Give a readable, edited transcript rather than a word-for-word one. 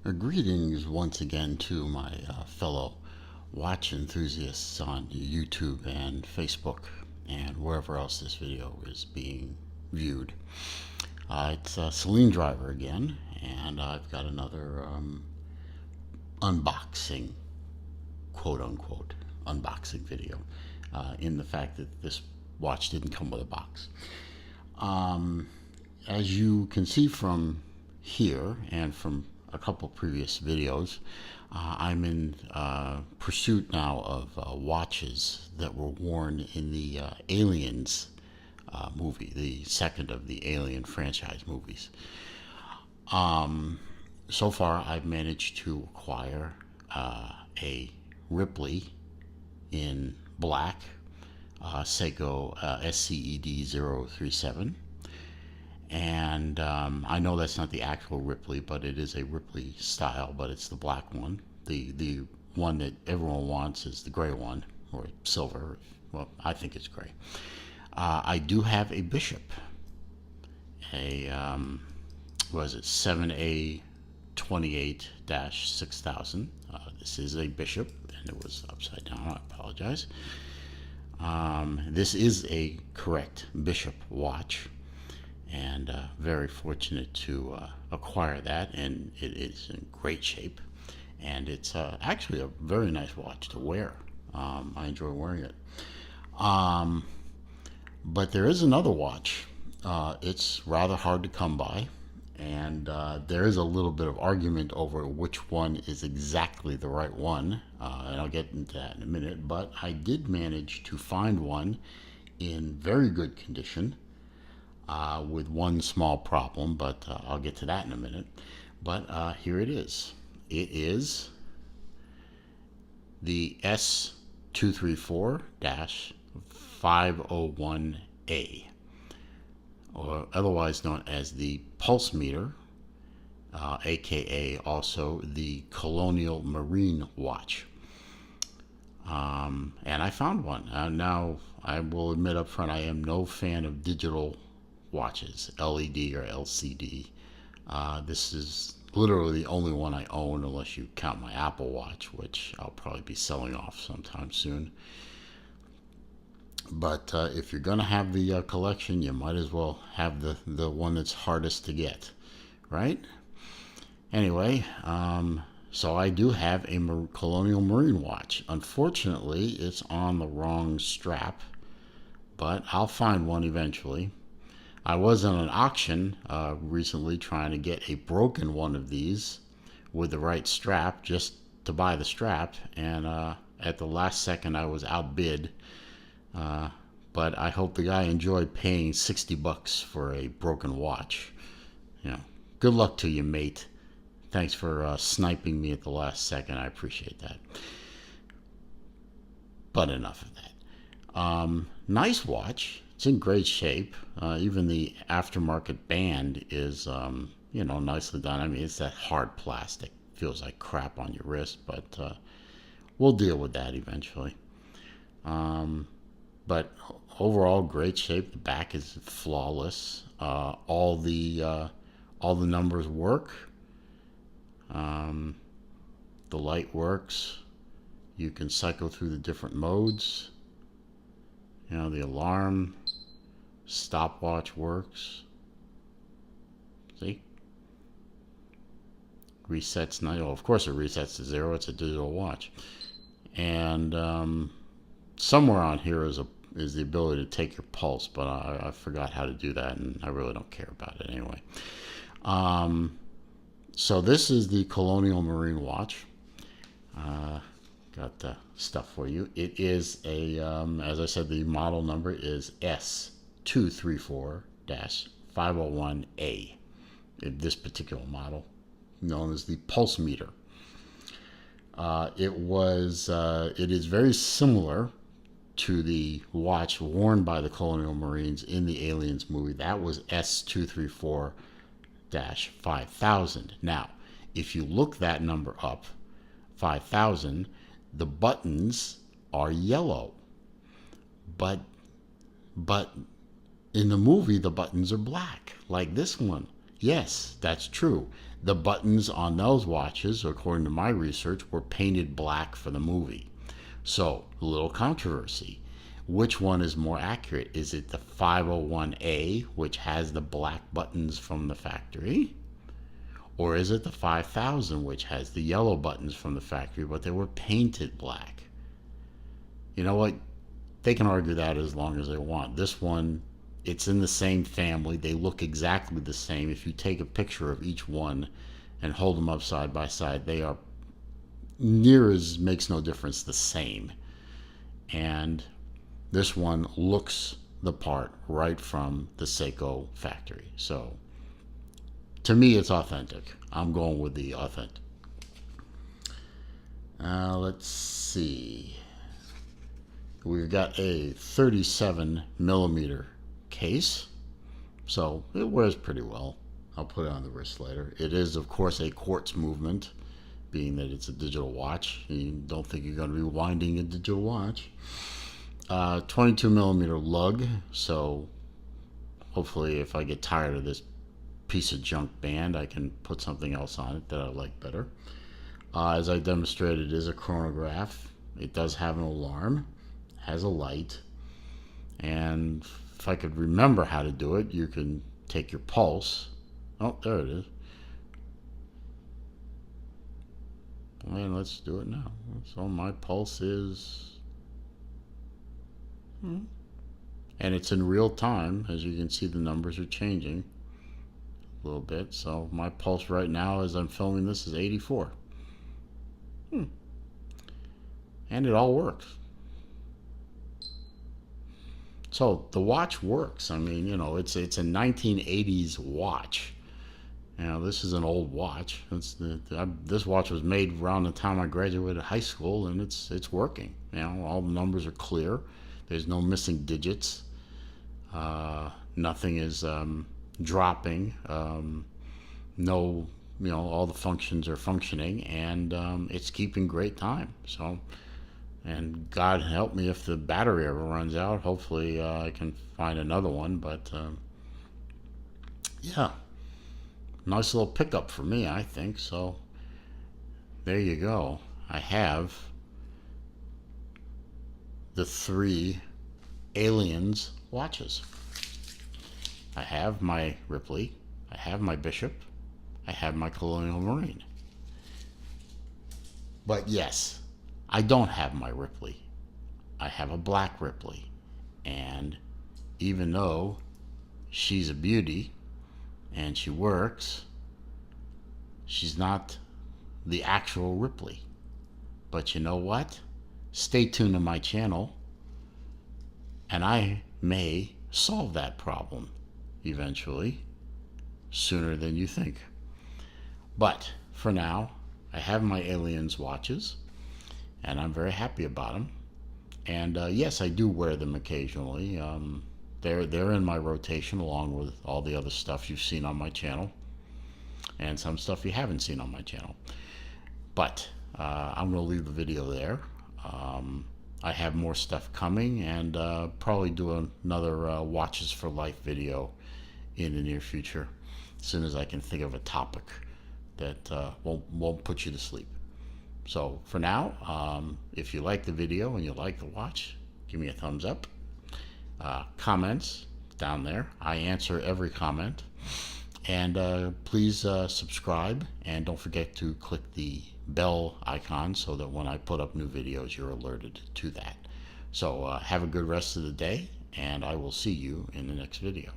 Greetings once again to my fellow watch enthusiasts on YouTube and Facebook and wherever else this video is being viewed. It's Celine Driver again, and I've got another unboxing, quote unquote, unboxing video in the fact that this watch didn't come with a box. As you can see from here and from a couple previous videos, I'm in pursuit now of watches that were worn in the Aliens movie, the second of the Alien franchise movies. So far, I've managed to acquire a Ripley in black, Seiko SCED-037. And I know that's not the actual Ripley, but it is a Ripley style, but it's the black one. The one that everyone wants is the gray one, or silver. Well, I think it's gray. I do have a Bishop, a was it 7A 28-6000. This is a Bishop, and it was upside down. I apologize. This is a correct Bishop watch, and very fortunate to acquire that, and it is in great shape, and it's actually a very nice watch to wear. I enjoy wearing it. But there is another watch. It's rather hard to come by, and there is a little bit of argument over which one is exactly the right one, and I'll get into that in a minute. But I did manage to find one in very good condition, with one small problem, but I'll get to that in a minute. But here it is. It is the S234-501A, or otherwise known as the Pulsemeter, aka also the Colonial Marine watch. And I found one. Now, I will admit up front, I am no fan of digital watches, LED or LCD. This is literally the only one I own, unless you count my Apple Watch, which I'll probably be selling off sometime soon. But if you're going to have the collection, you might as well have the one that's hardest to get, right? Anyway, so I do have a Colonial Marine watch. Unfortunately, it's on the wrong strap, but I'll find one eventually. I was on an auction recently trying to get a broken one of these with the right strap, just to buy the strap, and at the last second I was outbid. But I hope the guy enjoyed paying $60 for a broken watch. You know, good luck to you, mate. Thanks for sniping me at the last second. I appreciate that. But enough of that. Nice watch. It's in great shape. Even the aftermarket band is, nicely done. I mean, it's that hard plastic. Feels like crap on your wrist, but we'll deal with that eventually. But overall, great shape. The back is flawless. All the numbers work. The light works. You can cycle through the different modes. You know, the alarm, stopwatch works. See? Resets now. Well, of course it resets to 0. It's a digital watch. And somewhere on here is the ability to take your pulse, but I forgot how to do that, and I really don't care about it anyway. So this is the Colonial Marine watch. Got the stuff for you. It is as I said, the model number is S234-501A. This particular model, known as the Pulsemeter. It is very similar to the watch worn by the Colonial Marines in the Aliens movie. That was S234-5000. Now, if you look that number up, 5000, the buttons are yellow, but in the movie the buttons are black, like this one. Yes, that's true. The buttons on those watches, according to my research, were painted black for the movie. So, a little controversy. Which one is more accurate? Is it the 501A, which has the black buttons from the factory? Or is it the 5000, which has the yellow buttons from the factory, but they were painted black? You know what? They can argue that as long as they want. This one, it's in the same family. They look exactly the same. If you take a picture of each one and hold them up side by side, they are near as, makes no difference, the same. And this one looks the part right from the Seiko factory. So to me, it's authentic. I'm going with the authentic. Let's see. We've got a 37 millimeter case, so it wears pretty well. I'll put it on the wrist later. It is, of course, a quartz movement, being that it's a digital watch. You don't think you're going to be winding a digital watch. 22 millimeter lug, so hopefully if I get tired of this piece of junk band, I can put something else on it that I like better. As I demonstrated, it is a chronograph. It does have an alarm, has a light, and if I could remember how to do it, you can take your pulse. Oh, there it is. And let's do it now. So my pulse is, and it's in real time. As you can see, the numbers are changing a little bit. So my pulse right now, as I'm filming this, is 84. And it all works. So the watch works. I mean, you know, it's a 1980s watch. You know, this is an old watch. This watch was made around the time I graduated high school, and it's working. You know, all the numbers are clear. There's no missing digits. Nothing is dropping. No, you know, all the functions are functioning, and it's keeping great time. So, and God help me if the battery ever runs out. Hopefully I can find another one, but yeah, nice little pickup for me, I think. So there you go. I have the 3 aliens watches. I have my Ripley, I have my Bishop, I have my Colonial Marine. But yes, I don't have my Ripley. I have a black Ripley. And even though she's a beauty and she works, she's not the actual Ripley. But you know what? Stay tuned to my channel, and I may solve that problem eventually, sooner than you think. But for now, I have my aliens watches, and I'm very happy about them. And yes, I do wear them occasionally. They're in my rotation along with all the other stuff you've seen on my channel, and some stuff you haven't seen on my channel. But I'm going to leave the video there. I have more stuff coming, and probably do another Watches for Life video in the near future, as soon as I can think of a topic that won't put you to sleep. So for now, if you like the video and you like the watch, give me a thumbs up. Comments down there. I answer every comment. And please subscribe, and don't forget to click the bell icon so that when I put up new videos, you're alerted to that. So have a good rest of the day, and I will see you in the next video.